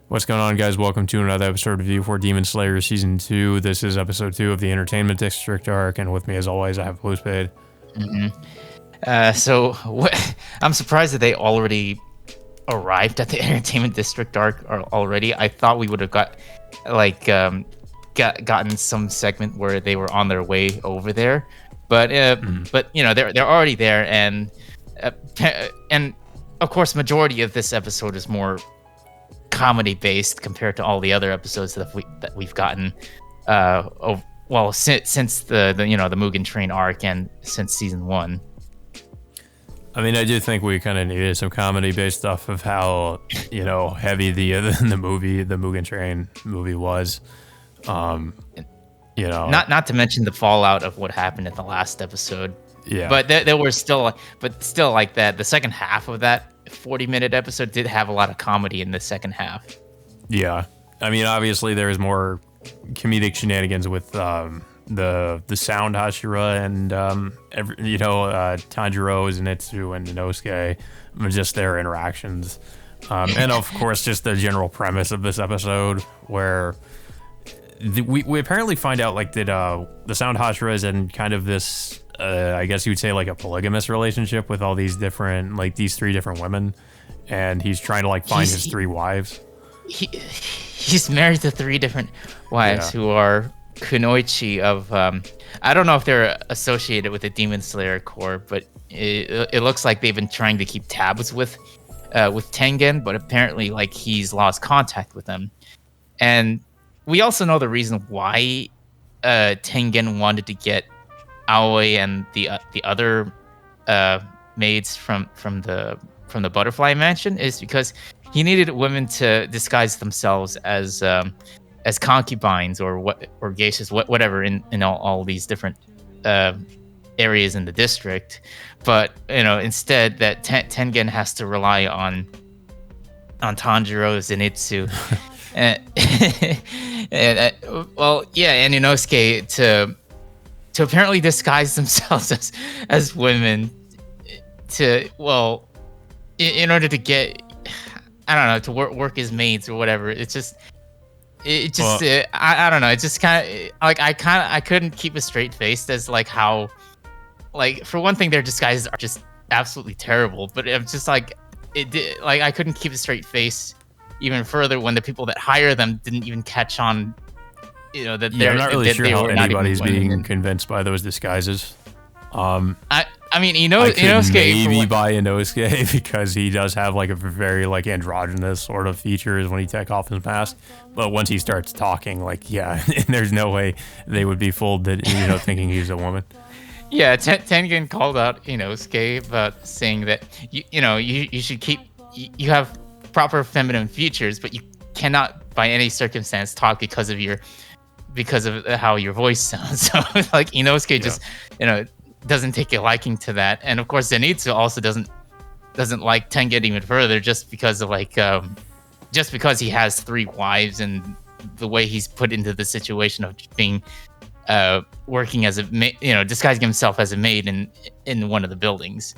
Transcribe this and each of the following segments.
What's going on, guys? Welcome to another episode of View for Demon Slayer Season 2. This is episode 2 of the Entertainment District arc, and with me, as always, I have Postpaid. I'm surprised that they already arrived at the Entertainment District arc already. I thought we would have gotten some segment where they were on their way over there, but they're already there, and of course, majority of this episode is more comedy based compared to all the other episodes that we've gotten since the Mugen Train arc and since season 1. I mean, I do think we kind of needed some comedy based off of how, heavy the Mugen Train movie was. Not to mention the fallout of what happened in the last episode. Yeah. But there were still like that. The second half of that 40-minute episode did have a lot of comedy in the second half. Yeah. I mean, obviously there is more comedic shenanigans with the sound Hashira and Tanjiro, Zenitsu, and Inosuke, just their interactions. And of course, just the general premise of this episode where we apparently find out like that the sound Hashira is in kind of this I guess you would say like a polygamous relationship with all these different, like these 3 different women, and he's trying to like find his 3 wives. He's married to 3 different wives who are kunoichi of I don't know if they're associated with the Demon Slayer Corps, but it looks like they've been trying to keep tabs with Tengen, but apparently like he's lost contact with them. And we also know the reason why Tengen wanted to get Aoi and the other maids from the Butterfly Mansion is because he needed women to disguise themselves as concubines or geishas, whatever, in all these different areas in the district. But instead that Tengen has to rely on Tanjiro, Zenitsu, and Inosuke to apparently disguise themselves as women in order to get, I don't know, to work as maids or whatever. I don't know. It just kind of like I couldn't keep a straight face as like how, like, for one thing, their disguises are just absolutely terrible. But I'm just like I couldn't keep a straight face even further when the people that hire them didn't even catch on. That I'm not really sure how anybody's being convinced by those disguises. I mean, Inosuke maybe by Inosuke because he does have like a very like androgynous sort of features when he takes off his mask. But once he starts talking, like there's no way they would be fooled that thinking he's a woman. Yeah, Tengen called out Inosuke about saying that you should keep you have proper feminine features, but you cannot by any circumstance talk because of how your voice sounds. So like Inosuke just doesn't take a liking to that, and of course Zenitsu also doesn't like Tengen even further just because of just because he has 3 wives and the way he's put into the situation of being working as disguising himself as a maid in one of the buildings.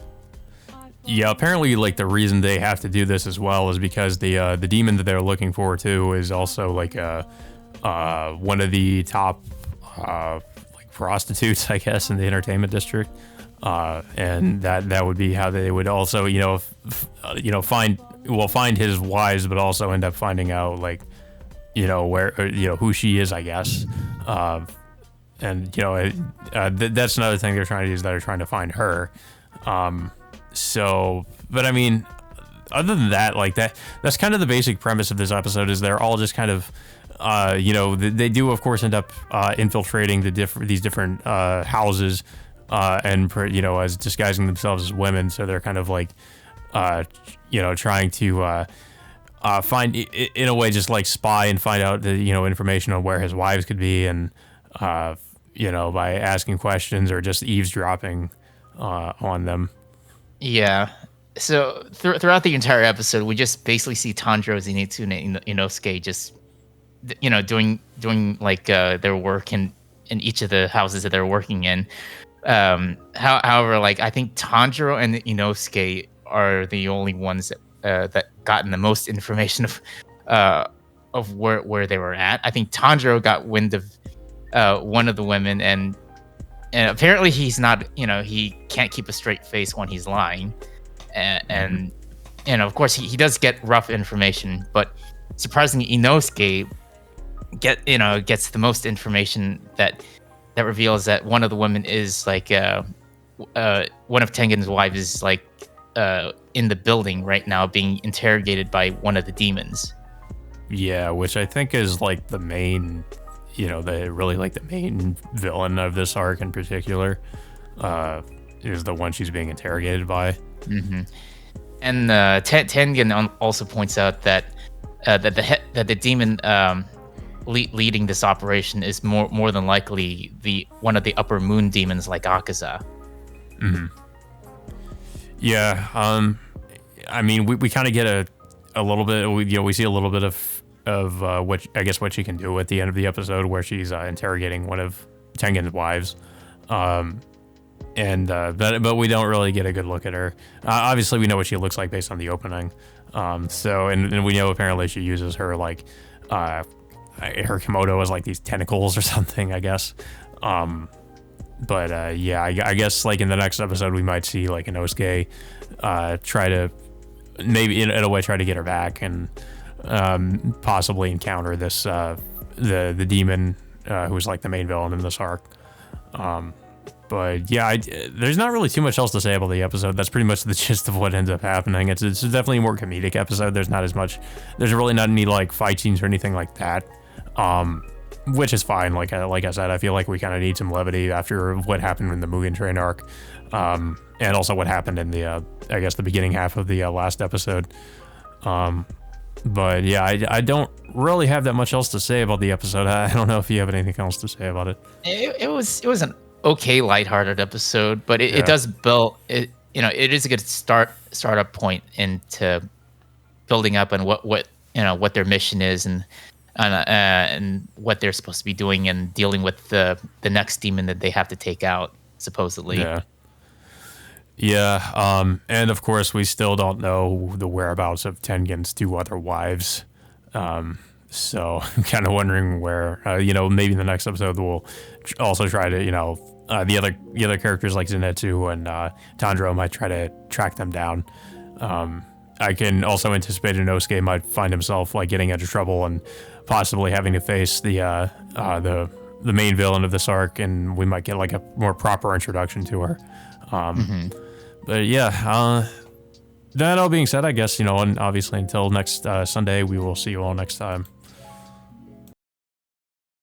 Yeah, apparently like the reason they have to do this as well is because the demon that they're looking for too is also like one of the top like prostitutes, I guess, in the entertainment district, and that would be how they would also find his wives, but also end up finding out like where who she is, I guess, and that's another thing they're trying to do is they're trying to find her. But I mean, other than that, like that's kind of the basic premise of this episode is they're all just kind of they do of course end up infiltrating these different houses and as disguising themselves as women, so they're kind of like trying to find, in a way, just like spy and find out the information on where his wives could be, and by asking questions or just eavesdropping on them. Yeah. So throughout the entire episode, we just basically see Tanjiro, Zenitsu, and Inosuke just doing like their work in each of the houses that they're working in. However, like I think Tanjiro and Inosuke are the only ones that gotten the most information of where they were at. I think Tanjiro got wind of one of the women, and apparently he's not, he can't keep a straight face when he's lying, and of course he does get rough information, but surprisingly Inosuke gets the most information that reveals that one of the women is like one of Tengen's wives is like in the building right now being interrogated by one of the demons. Yeah, which I think is like the main, the main villain of this arc in particular, is the one she's being interrogated by. Mm-hmm. And Tengen also points out that that the demon leading this operation is more than likely one of the upper moon demons like Akaza. Mm-hmm. Yeah, I mean, we kind of get a little bit. We see a little bit of what she can do at the end of the episode, where she's interrogating one of Tengen's wives, but we don't really get a good look at her. Obviously, we know what she looks like based on the opening. And we know apparently she uses her like her kimono as like these tentacles or something, I guess. Yeah, I guess like in the next episode we might see like Inosuke try to maybe in a way try to get her back and possibly encounter this the demon who's like the main villain in this arc. But yeah, there's not really too much else to say about the episode. That's pretty much the gist of what ends up happening. It's definitely a more comedic episode. There's really not any like fight scenes or anything like that. Which is fine. Like I said, I feel like we kind of need some levity after what happened in the Mugen Train arc, and also what happened in the I guess the beginning half of the last episode. But yeah, I don't really have that much else to say about the episode. I don't know if you have anything else to say about it. It was an okay lighthearted episode, but it does build it. It is a good startup point into building up and what their mission is and what they're supposed to be doing and dealing with the next demon that they have to take out, supposedly. Yeah. And of course, we still don't know the whereabouts of Tengen's two other wives. So I'm kind of wondering where, maybe in the next episode we'll also try to, the other characters like Zenitsu and Tanjiro might try to track them down. I can also anticipate Inosuke might find himself like getting into trouble and possibly having to face the main villain of this arc, and we might get like a more proper introduction to her. But yeah, that all being said, I guess, and obviously until next Sunday, we will see you all next time.